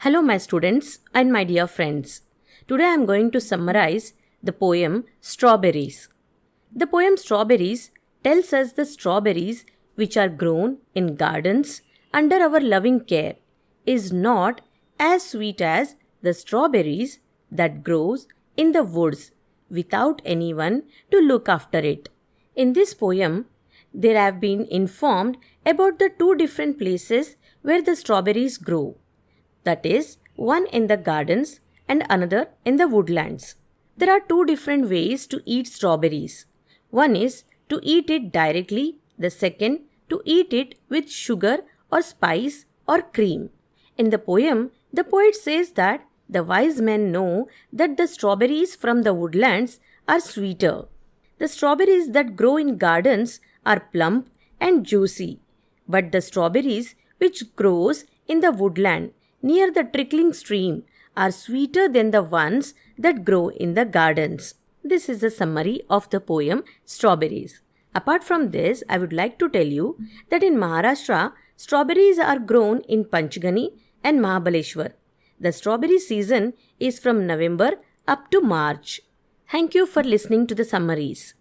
Hello my students and my dear friends. Today I am going to summarize the poem Strawberries. The poem Strawberries tells us the strawberries which are grown in gardens under our loving care is not as sweet as the strawberries that grows in the woods without anyone to look after it. In this poem, there have been informed about the two different places where the strawberries grow. That is, one in the gardens and another in the woodlands. There are two different ways to eat strawberries. One is to eat it directly, the second to eat it with sugar or spice or cream. In the poem, the poet says that the wise men know that the strawberries from the woodlands are sweeter. The strawberries that grow in gardens are plump and juicy, but the strawberries which grows in the woodland near the trickling stream are sweeter than the ones that grow in the gardens. This is a summary of the poem Strawberries. Apart from this, I would like to tell you that in Maharashtra, strawberries are grown in Panchgani and Mahabaleshwar. The strawberry season is from November up to March. Thank you for listening to the summaries.